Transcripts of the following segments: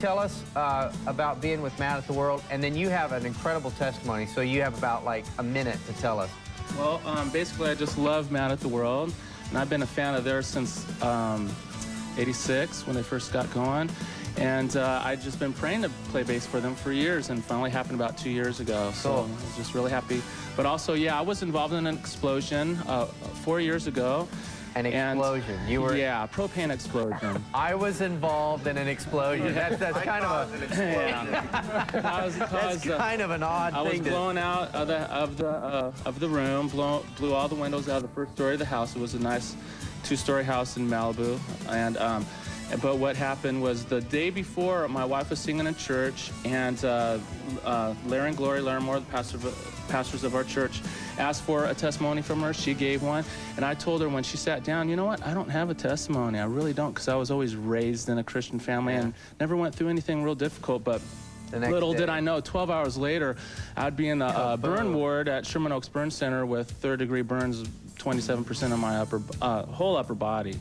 Tell us about being with Matt at the World, and then you have an incredible testimony, so you have about like a minute to tell us. Well, basically I just love Matt at the World, and I've been a fan of theirs since '86 when they first got going, and I've just been praying to play bass for them for years, and finally happened about 2 years ago, so Cool. I was just really happy. But also, yeah, I was involved in an explosion 4 years ago. An explosion. You were. Yeah, propane explosion. I was involved in an explosion. That's kind of a. That's kind of an odd I was thing. blown out of the room. Blew all the windows out of the first story of the house. It was a nice 2-story house in Malibu, and but what happened was the day before, my wife was singing in church, and Larry and Glory Larimore, the pastors of our church, asked for a testimony from her. She gave one, and I told her when she sat down, you know what, I don't have a testimony. I really don't, because I was always raised in a Christian family and never went through anything real difficult. But little did I know, 12 hours later, I'd be in the burn ward at Sherman Oaks Burn Center with third-degree burns, 27% of my whole upper body.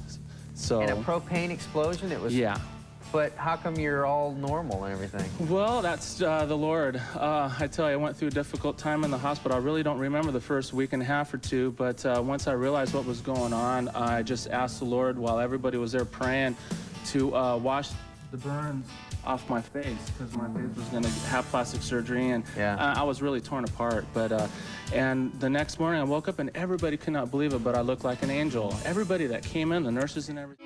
So, In a propane explosion, it was. Yeah. But how come you're all normal and everything? Well, that's the Lord. I tell you, I went through a difficult time in the hospital. I really don't remember the first week and a half or two, but once I realized what was going on, I just asked the Lord while everybody was there praying to wash the burns off my face, because my face was going to have plastic surgery, and I was really torn apart. But and the next morning I woke up and everybody could not believe it, but I looked like an angel. Everybody that came in, the nurses and everything.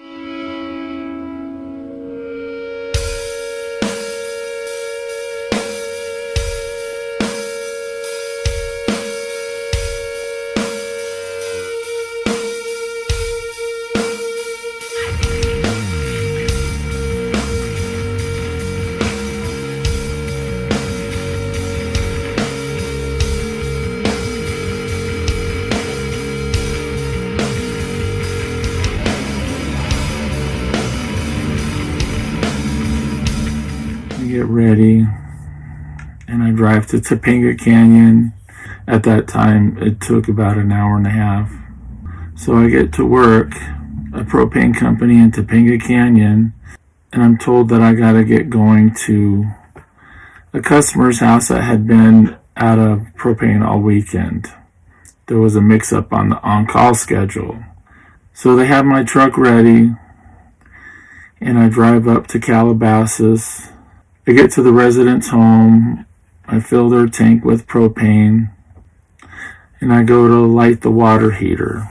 Get ready, and I drive to Topanga Canyon. At that time, it took about an hour and a half. So I get to work, a propane company in Topanga Canyon, and I'm told that I gotta get going to a customer's house that had been out of propane all weekend. There was a mix-up on the on-call schedule. So they have my truck ready, and I drive up to Calabasas. I get to the resident's home, I fill their tank with propane, and I go to light the water heater.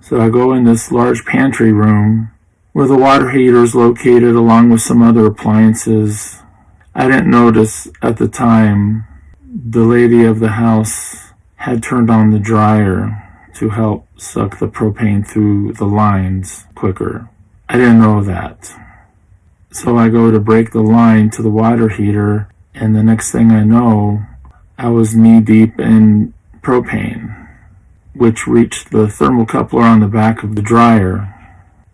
So I go in this large pantry room where the water heater is located along with some other appliances. I didn't notice at the time the lady of the house had turned on the dryer to help suck the propane through the lines quicker. I didn't know that. So I go to break the line to the water heater, and the next thing I know, I was knee-deep in propane, which reached the thermocoupler on the back of the dryer.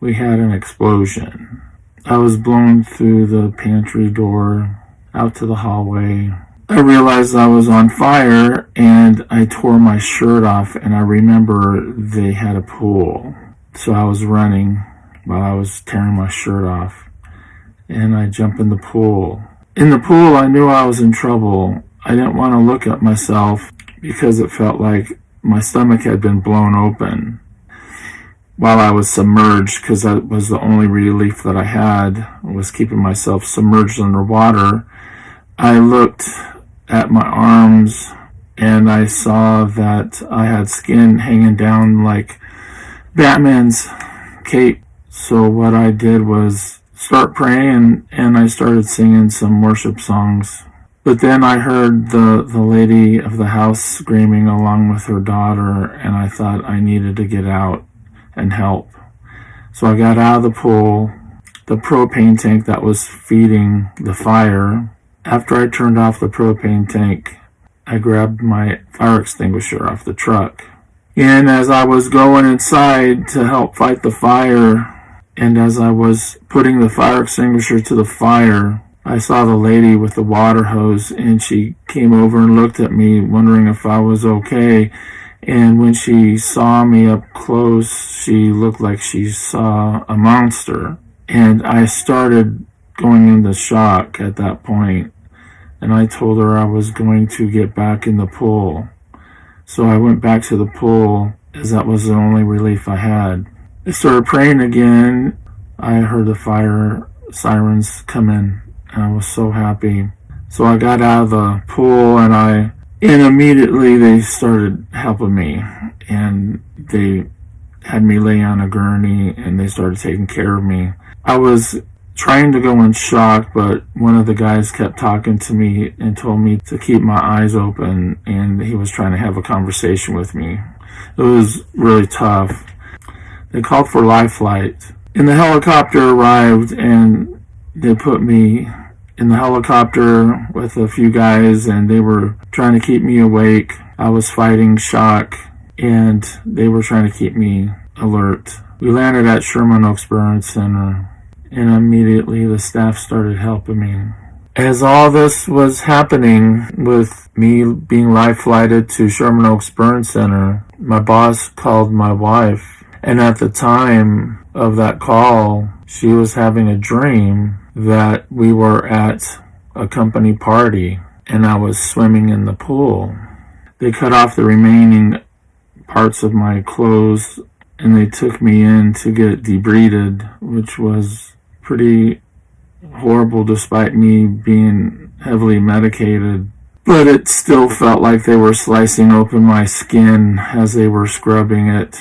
We had an explosion. I was blown through the pantry door, out to the hallway. I realized I was on fire, and I tore my shirt off, and I remember they had a pool. So I was running while I was tearing my shirt off. And I jump in the pool. In the pool, I knew I was in trouble. I didn't want to look at myself because it felt like my stomach had been blown open while I was submerged, because that was the only relief that I had, was keeping myself submerged underwater. I looked at my arms and I saw that I had skin hanging down like Batman's cape. So what I did was start praying, and I started singing some worship songs. But then I heard the lady of the house screaming along with her daughter, and I thought I needed to get out and help. So I got out of the pool, the propane tank that was feeding the fire. After I turned off the propane tank, I grabbed my fire extinguisher off the truck. And as I was going inside to help fight the fire, and as I was putting the fire extinguisher to the fire, I saw the lady with the water hose, and she came over and looked at me, wondering if I was okay. And when she saw me up close, she looked like she saw a monster. And I started going into shock at that point, and I told her I was going to get back in the pool. So I went back to the pool, as that was the only relief I had. I started praying again. I heard the fire sirens come in, and I was so happy. So I got out of the pool, and immediately they started helping me, and they had me lay on a gurney, and they started taking care of me. I was trying to go in shock, but one of the guys kept talking to me and told me to keep my eyes open, and he was trying to have a conversation with me. It was really tough. They called for life flight. And the helicopter arrived, and they put me in the helicopter with a few guys, and they were trying to keep me awake. I was fighting shock, and they were trying to keep me alert. We landed at Sherman Oaks Burn Center, and immediately the staff started helping me. As all this was happening with me being life flighted to Sherman Oaks Burn Center, my boss called my wife, and at the time of that call, she was having a dream that we were at a company party and I was swimming in the pool. They cut off the remaining parts of my clothes and they took me in to get debrided, which was pretty horrible despite me being heavily medicated. But it still felt like they were slicing open my skin as they were scrubbing it.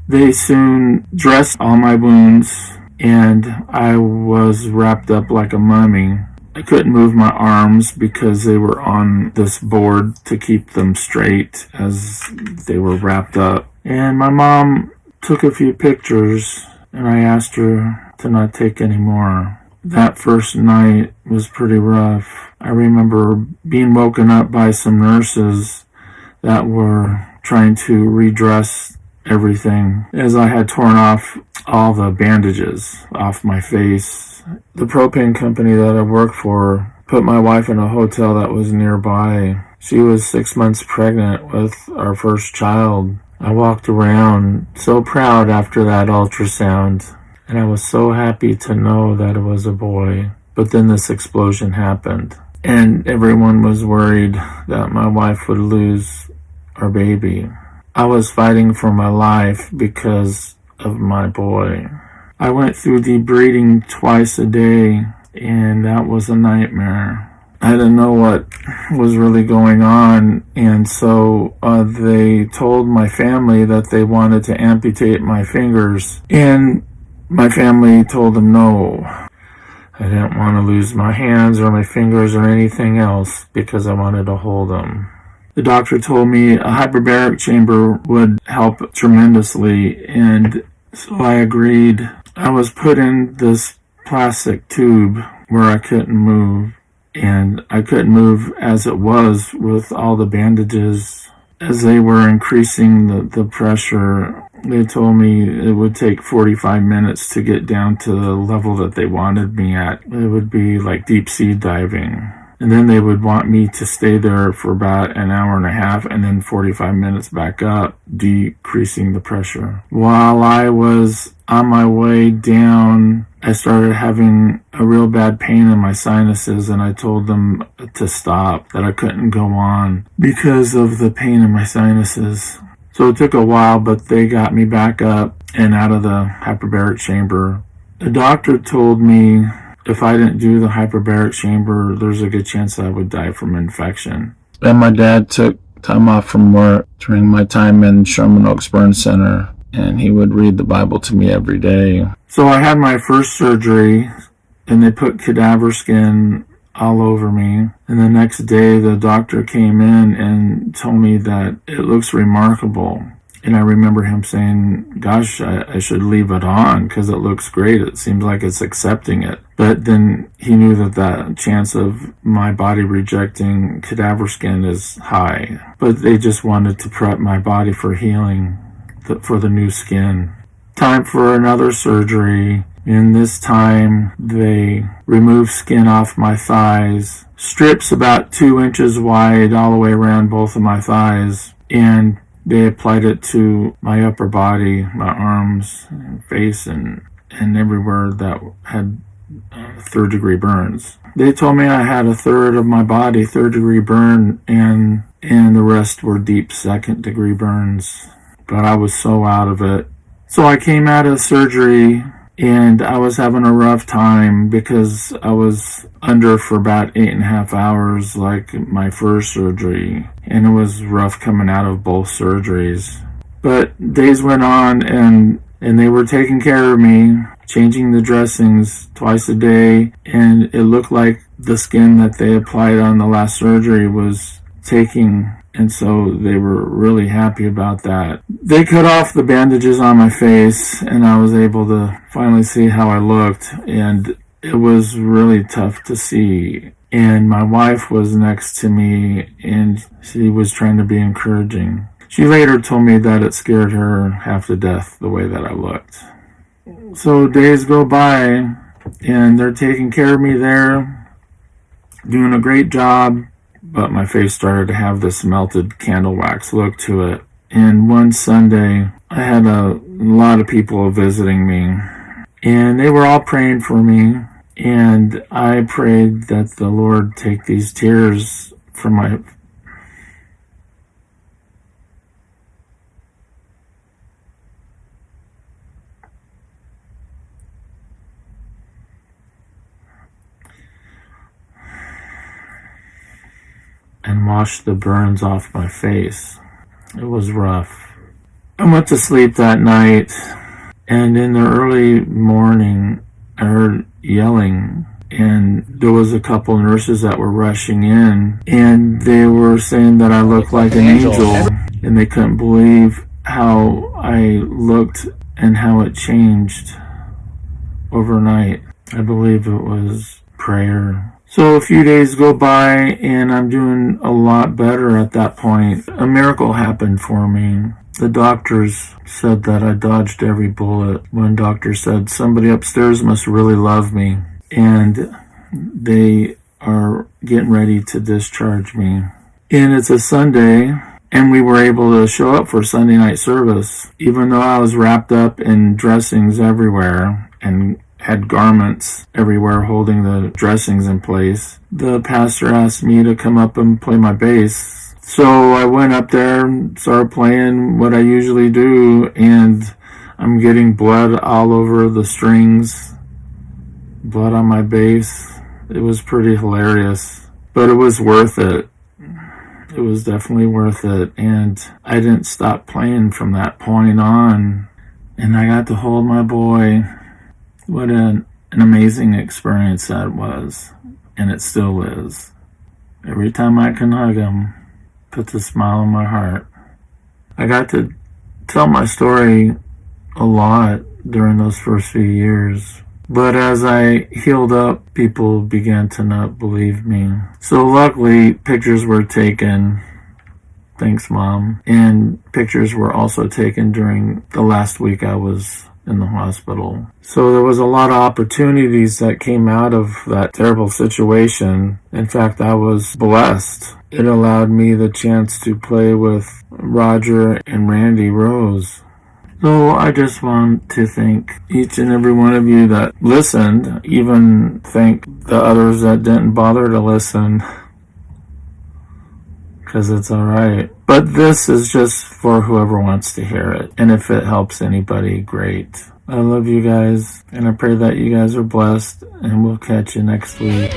They soon dressed all my wounds, and I was wrapped up like a mummy. I couldn't move my arms because they were on this board to keep them straight as they were wrapped up. And my mom took a few pictures, and I asked her to not take any more. That first night was pretty rough. I remember being woken up by some nurses that were trying to redress everything as I had torn off all the bandages off my face. The propane company that I worked for put my wife in a hotel that was nearby. She was 6 months pregnant with our first child. I walked around so proud after that ultrasound, and I was so happy to know that it was a boy. But then this explosion happened, and everyone was worried that my wife would lose our baby. I was fighting for my life because of my boy. I went through debriding twice a day, and that was a nightmare. I didn't know what was really going on, and so they told my family that they wanted to amputate my fingers, and my family told them no. I didn't want to lose my hands or my fingers or anything else because I wanted to hold them. The doctor told me a hyperbaric chamber would help tremendously, and so I agreed. I was put in this plastic tube where I couldn't move, and I couldn't move as it was with all the bandages. As they were increasing the pressure, they told me it would take 45 minutes to get down to the level that they wanted me at. It would be like deep sea diving. And then they would want me to stay there for about an hour and a half and then 45 minutes back up, decreasing the pressure. While I was on my way down, I started having a real bad pain in my sinuses, and I told them to stop, that I couldn't go on because of the pain in my sinuses. So it took a while, but they got me back up and out of the hyperbaric chamber. The doctor told me if I didn't do the hyperbaric chamber, there's a good chance I would die from infection. And my dad took time off from work during my time in Sherman Oaks Burn Center, and he would read the Bible to me every day. So I had my first surgery, and they put cadaver skin all over me. And the next day, the doctor came in and told me that it looks remarkable. And I remember him saying, gosh, I should leave it on because it looks great. It seems like it's accepting it. But then he knew that the chance of my body rejecting cadaver skin is high. But they just wanted to prep my body for healing, for the new skin. Time for another surgery. And this time they removed skin off my thighs. Strips about 2 inches wide all the way around both of my thighs. And they applied it to my upper body, my arms, and face, and everywhere that had third-degree burns. They told me I had a third of my body third-degree burn, and the rest were deep second-degree burns. But I was so out of it. So I came out of surgery, and I was having a rough time because I was under for about 8.5 hours, like my first surgery. And it was rough coming out of both surgeries. But days went on, and they were taking care of me, changing the dressings twice a day, and it looked like the skin that they applied on the last surgery was taking, and so they were really happy about that. They cut off the bandages on my face, and I was able to finally see how I looked, and it was really tough to see. And my wife was next to me, and she was trying to be encouraging. She later told me that it scared her half to death the way that I looked. So days go by, and they're taking care of me there, doing a great job, but my face started to have this melted candle wax look to it. And one Sunday, I had a lot of people visiting me, and they were all praying for me, and I prayed that the Lord take these tears from my and washed the burns off my face. It was rough. I went to sleep that night, and in the early morning, I heard yelling, and there was a couple nurses that were rushing in, and they were saying that I looked like an angel, and they couldn't believe how I looked and how it changed overnight. I believe it was prayer. So a few days go by, and I'm doing a lot better at that point. A miracle happened for me. The doctors said that I dodged every bullet. One doctor said, somebody upstairs must really love me, and they are getting ready to discharge me. And it's a Sunday, and we were able to show up for Sunday night service, even though I was wrapped up in dressings everywhere and had garments everywhere holding the dressings in place. The pastor asked me to come up and play my bass. So I went up there and started playing what I usually do, and I'm getting blood all over the strings, blood on my bass. It was pretty hilarious, but it was worth it. It was definitely worth it, and I didn't stop playing from that point on, and I got to hold my boy. What an amazing experience that was, and it still is. Every time I can hug him, puts a smile on my heart. I got to tell my story a lot during those first few years, but as I healed up, people began to not believe me. So luckily, pictures were taken. Thanks, Mom. And pictures were also taken during the last week I was in the hospital. So there was a lot of opportunities that came out of that terrible situation. In fact, I was blessed. It allowed me the chance to play with Roger and Randy Rose. So I just want to thank each and every one of you that listened, even thank the others that didn't bother to listen, because it's alright. But this is just for whoever wants to hear it. And if it helps anybody, great. I love you guys, and I pray that you guys are blessed, and we'll catch you next week.